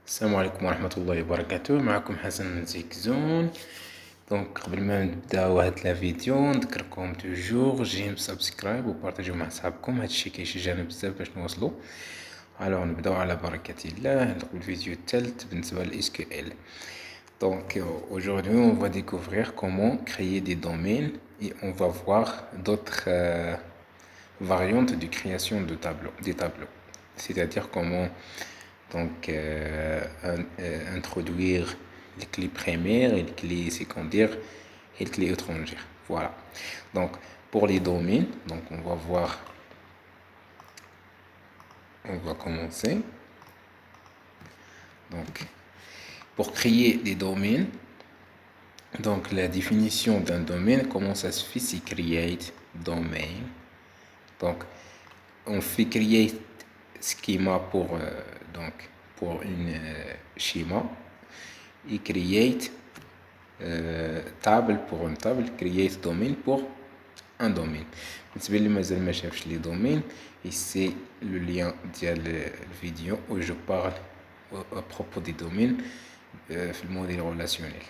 السلام عليكم ورحمة الله وبركاته. معكم حسن من زيك زون. قبل ما نبداو هاد لا فيديو نذكركم توجور جيم سبسكرايب وبارطاجيو مع صحابكم، هادشي كيشجعنا بزاف باش نوصلوا. نبداو على بركة الله الفيديو الثالث بالنسبة ل SQL. Aujourd'hui on va découvrir comment créer des domaines et on va voir d'autres variantes de création des tableaux. C'est-à-dire comment introduire les clés primaires et les clés secondaires et les clés étrangères. Voilà. Donc, pour les domaines, on va commencer. Donc, pour créer des domaines, la définition d'un domaine, comment ça se fait, c'est create domain. Donc, on fait create schema pour une schéma et create table pour une table, create domaine pour un domaine. بالنسبة اللي مازال ما شافش les domaines, ici le lien ديال الفيديو où je parle à propos des domaines في الموديل relationnel.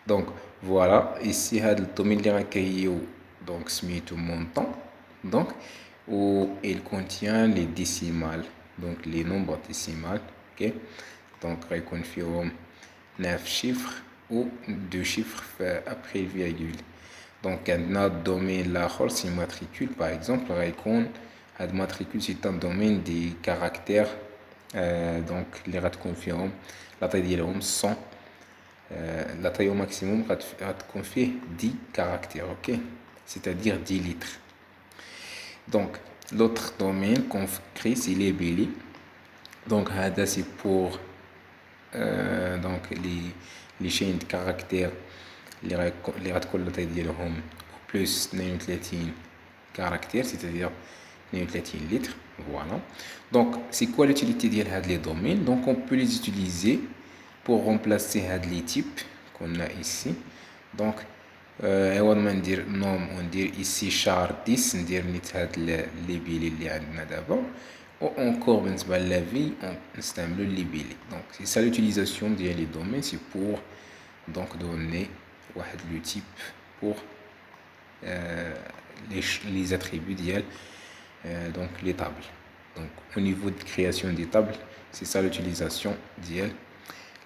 Donc voilà, ici هذا الدومين اللي غنكريو سميتو montant, où il contient les décimales, les nombres décimales. Ok, il فيهم 9 chiffres ou 2 chiffres après le virgule. عندنا الدومين الاخر سي matricule. par exemple غيكون هاد matricule c'est un domaine des caractères اللي غتكون فيهم لا طاي ديالهم 100. لا طاي au maximum غتكون فيه 10 caractères. ok, c'est-à-dire 10 litres. L'autre domaine qu'on crée, c'est les Billy. C'est pour les chaînes de caractères, les radicales ديالهم plus 32 caractères, c'est-à-dire 32 litres. Voilà. C'est quoi l'utilité de ces domaines? On peut les utiliser pour remplacer les types qu'on a ici. اول ما ندير نوم وندير ici char 10 ندير نيت هاد لي بيلي اللي عندنا دابا و encore بالنسبه لافي نستعملو لي بيلي. c'est ça l'utilisation ديال les domaines, c'est pour donner واحد le type pour les attributs ديال les tables. Au niveau de création des tables, c'est ça l'utilisation ديال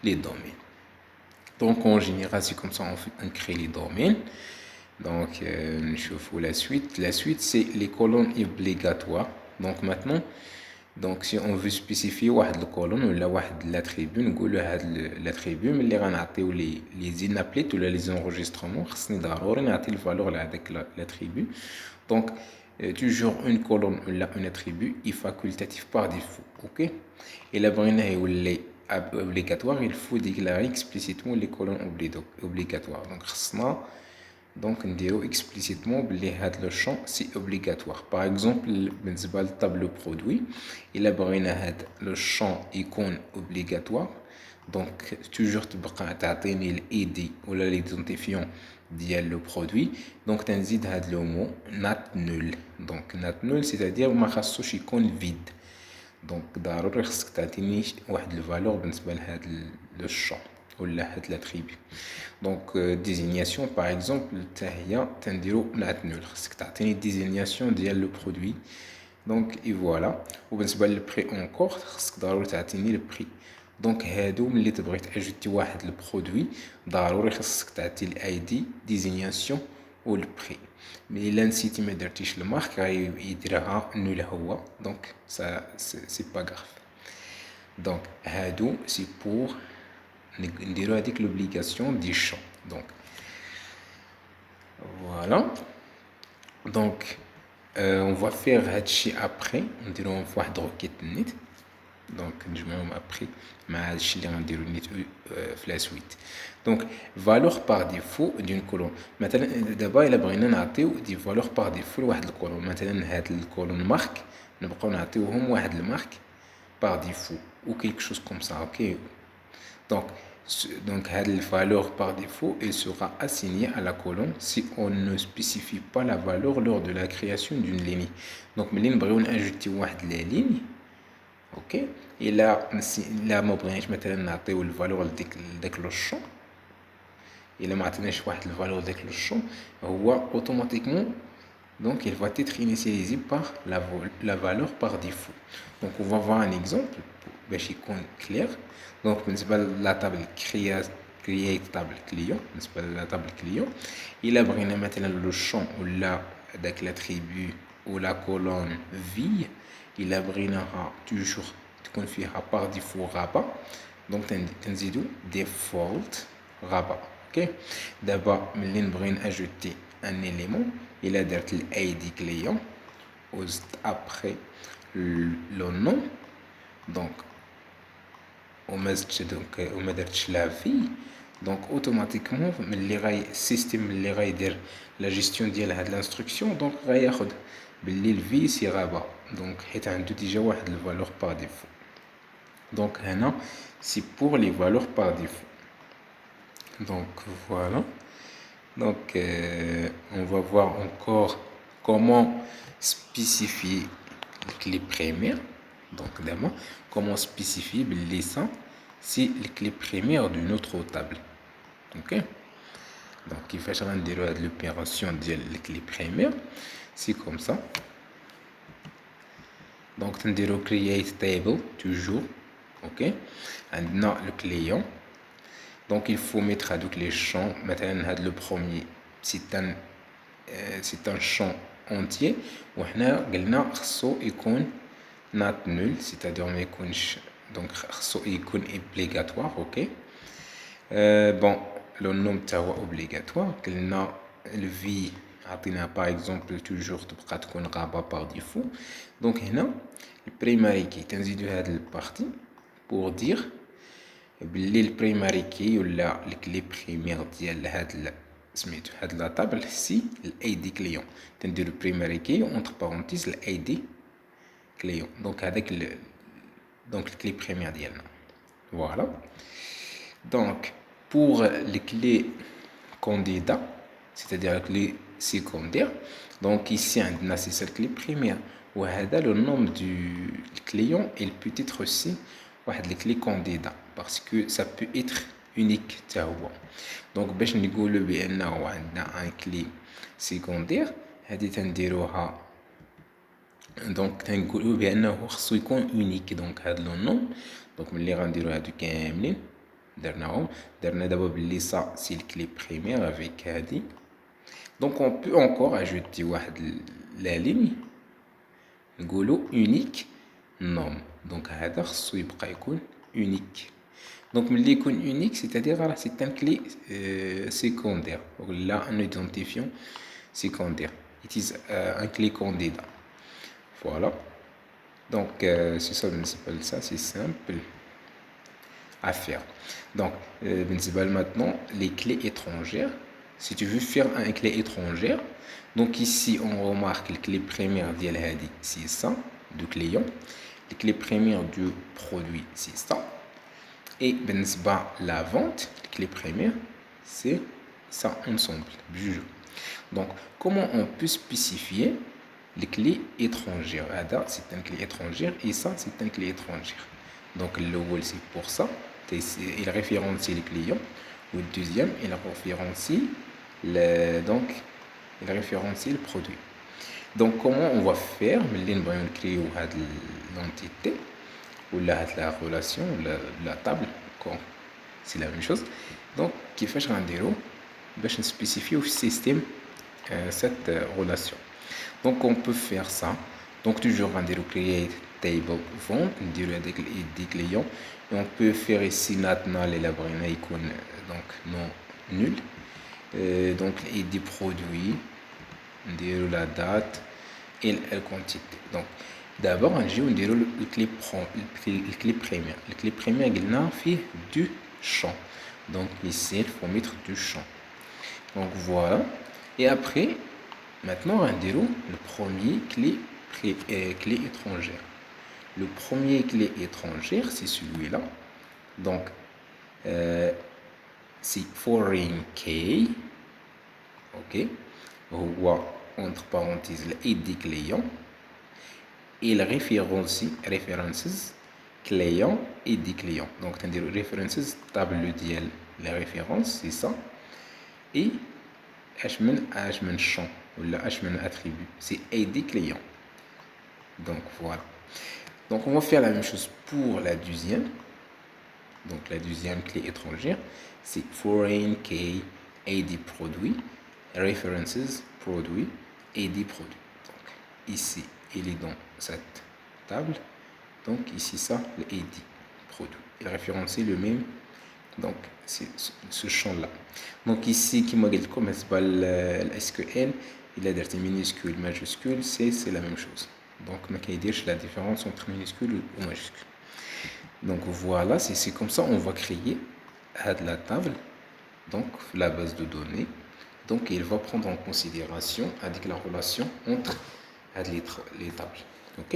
les domaines. En général, c'est comme ça on crée les domaines. Je vous la suite. La suite, c'est les colonnes obligatoires. Maintenant, si on veut spécifier une colonne ou l'attribut, on dit l'attribut, mais les inappelés ou les enregistrements, c'est la valeur de l'attribut. Toujours une colonne ou un attribut est facultatif par défaut. Ok? Et la brune est obligatoire, il faut déclarer explicitement les colonnes obligatoires. On dit explicitement que le champ c'est obligatoire. Par exemple, le tableau produit, il a le champ icône obligatoire. Toujours tu as l'ID ou l'identifiant le produit. Tu as le mot not nul. Not nul, c'est-à-dire que icône vide. ضروري خصك تعطيني واحد الفالور بالنسبه لهاد لو شون ولا هاد لاتريبي. désignation par exemple حتى هي تنديرو نات نول، خصك تعطيني ديزينياسيون ديال لو برودوي. اي فوالا. وبالنسبه للبري اونكور خصك ضروري تعطيني البري. هادو ملي تبغي تاجوتي واحد البرودوي ضروري خصك تعطي الاي دي ديزينياسيون والبري. مي الا نسيتي ما درتيش المارك غيديرها نول هو. ça c'est pas grave. هادو c'est pour نديرو هذيك l'obligation du champ. Voilà. On va faire هادشي après نديروهم في واحد requête net. نجمعهم après مع هادشي اللي غنديرو نيت في لا سويت. valeur par défaut d'une colonne. مثلا دابا الا بغينا نعطيو دي valeur par défaut لواحد الكولون، مثلا هاد الكولون مارك نبقاو نعطيوهم واحد المارك par défaut ou quelque chose comme ça. ok. هاد valeur par défaut elle sera assignée à la colonne si on ne spécifie pas la valeur lors de la création d'une ligne. ملي نبغيو ناجوتيو واحد لا ligne, ok, الا ما بغيناش مثلا نعطيو الفالور لداك لو شون، الا ما عطيناش واحد الفالور لداك لو شون، هو اوتوماتيكمون donc il va être initialisé par la valeur par défaut. Donc on va voir un exemple باش يكون clair. donc بالنسبه لا table create table client، بالنسبه لا table client الا بغينا مثلا لو شون ولا داك l'attribut ou la colonne vie الا بغيناها توجور تكون فيها par défaut rabat، donc تنزيدو default rabat. ok دابا ملي نبغي ناجوتي un élément الا درت id client وزدت après le nom donc وما زدتش وما درتش لا في، دونك اوتوماتيكمون ملي السيستم ملي غيدير لا جيستيون ديال هاد لانستركسيون دونك غياخد باللي الفي سي غابا، دونك حيت عنده ديجا واحد الفالور بار ديفو. دونك هنا سي بور لي فالور بار ديفو. donc voilà. donc on va voir encore comment spécifier les clés primaires. donc d'abord comment spécifier باللي ça c'est les clés primaires d'une autre table. ok donc كيفاش غنديروا هاد l'opération ديال les clés primaires؟ c'est comme ça. donc تنديروا create table toujours. ok عندنا le client. donc il faut mettre هذوك les champs. مثلا هاد le premier c'est un champ entier وحنا قلنا خصو يكون not nul c'est-à-dire ما يكونش donc خصو يكون obligatoire. ok bon le nom تاعو obligatoire قلنا le v عطينا par exemple toujours تبقى تكون غابة par défaut. donc هنا البريماري كي تنزيدو هاد البارتي pour dire باللي البريماري كي ولا الكلي بريمير ديال هاد سميتو هاد لا طابل سي الاي دي كليون، تنديرو بريماري كي اونتر بارونتيز الاي دي كليون. دونك هذاك دونك الكلي بريمير ديالنا. فوالا. دونك بور لي كلي كانديدا c'est-à-dire les secondaires, donc ici عندنا c'est le clé première وهذا le nom du client il peut être aussi واحد les clés candidats parce que ça peut être unique تا هو. donc باش نقولوا بانه عندنا un clé secondaire هذه تنديروها دونك تنقولوا بانه خصو يكون unique. donc هذا le nom donc ملي غنديروا هادو كاملين درنا دابا باللي ça c'est le clé première avec هذه. donc on peut encore ajouter la ligne نقولوا unique nom. donc هذا خصو يبقى يكون unique. donc ملي يكون unique c'est-à-dire راه c'est un clé secondaire ولا un identifiant secondaire. it is un clé candidat. voilà. donc c'est ça بالنسبة لça c'est simple à faire. donc بالنسبة maintenant les clés étrangères. si tu veux faire un clé étrangère, donc ici on remarque les clés premières ديال هذه c'est ça du client, les clés premières du produit c'est ça, et بالنسبة la vente les clés premières c'est ça ensemble bijou. donc comment on peut spécifier les clés étrangères؟ هذا c'est une clé étrangère et ça c'est une clé étrangère. donc l'eau c'est pour ça il référencie les clients ou le deuxième il référencie donc il référencie le produit. donc comment on va faire ملي نبغيو نكريو هاد l'entité ولا هاد la relation la table c'est la même chose. donc كيفاش غنديرو باش نسبيسيفيو في السيستم cette relation؟ donc on peut faire ça. donc toujours غنديرو create table vente نديرو هذاك الايدي client et on peut faire ici maintenant الا بغينا يكون donc non nul. donc l'id produit نديرو la date et la quantité. donc d'abord نجيو نديرو الكلي بريمير. الكلي بريمير قلنا فيه du champ, donc ici il faut mettre du champ. donc voilà. et après maintenant نديرو le premier clé étrangère. le premier clé étrangère c'est celui-là. donc c'est foreign key. ok هو entre parenthèses l'id client et la références client et des clients. Donc تنديرو references table ديال les références c'est ça, et اش من champ ولا اش من attribut c'est ID client. Donc voilà. Donc on va faire la même chose pour la deuxième. Donc la deuxième clé étrangère, c'est foreign key ID produit, references produit, ID produit. Donc ici, il est dans cette table. Donc ici, ça, le ID produit. Il est référencé le même. Donc c'est ce champ-là. Donc ici, qui m'a dit comme le SQL, il a des minuscules, majuscules, c'est la même chose. Donc, ma la différence entre minuscule ou majuscule. Donc voilà, c'est comme ça on va créer la table, donc la base de données. Donc il va prendre en considération avec la relation entre les tables. Ok.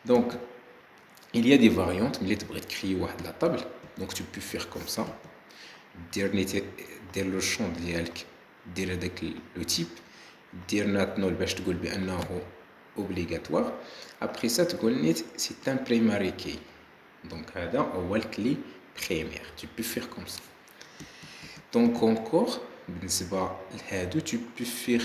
Donc il y a des variantes, mais tu pourrais créer la table. Donc tu peux faire comme ça. Dire le champ dire le type, dire maintenant le obligatoire. Après ça, tu connais c'est un primary key. Donc, la clé première. Tu peux faire comme ça. Donc, encore, tu peux faire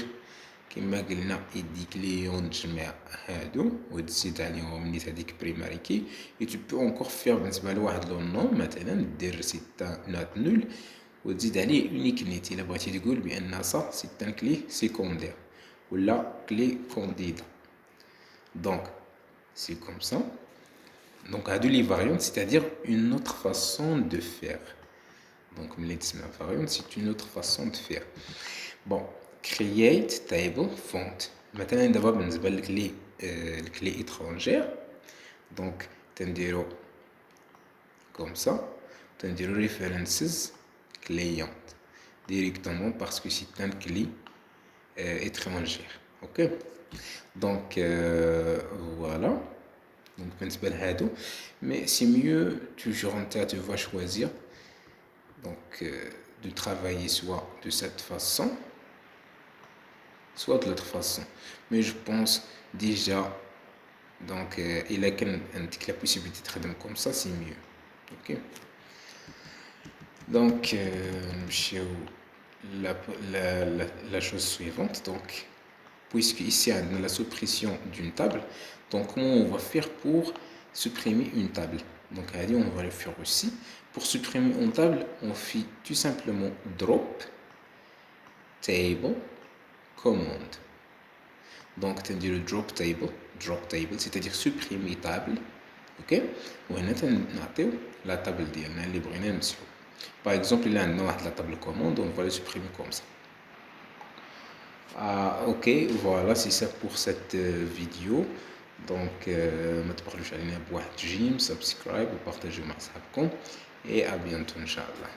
كما قلنا يديك ليون تجمع هادو وتزيد عليهم نيت هذيك بريماري كي. et tu peux encore faire بالنسبه لواحد لو نون مثلا دير سيتا نوت نول وتزيد عليه اونيك نيت الا بغيتي تقول بان صا سيتا كلي سيكوندير ولا كلي كونديدا. donc c'est comme ça. Donc, à deux les variantes, c'est-à-dire une autre façon de faire. Donc, la variante, c'est une autre façon de faire. Bon, create table font. Maintenant, d'abord, on va la clé étrangère. Donc, tu comme ça. Tu references client directement parce que c'est une clé étrangère. Ok? Donc, voilà. Donc, mais c'est mieux toujours en tête, tu vas choisir donc de travailler soit de cette façon, soit de l'autre façon. Mais je pense déjà, donc il a la possibilité de travailler comme ça, c'est mieux. Ok. Donc, la chose suivante, donc puisque ici on a la suppression d'une table, donc comment on va faire pour supprimer une table? Donc on va le faire aussi. Pour supprimer une table, on fait tout simplement drop table command. Donc tu dis le drop table, c'est-à-dire supprimer table. Ok. On a la table ديالنا اللي بغينا نمسحو. Par exemple, il y a la table commande, on va le supprimer comme ça. Ok, voilà, c'est ça pour cette vidéo. Donc, ما تبخلوش علينا بواحد جيم، سبسكرايب وبارطاجيو مع صحابكم، et à bientôt, Inch'Allah.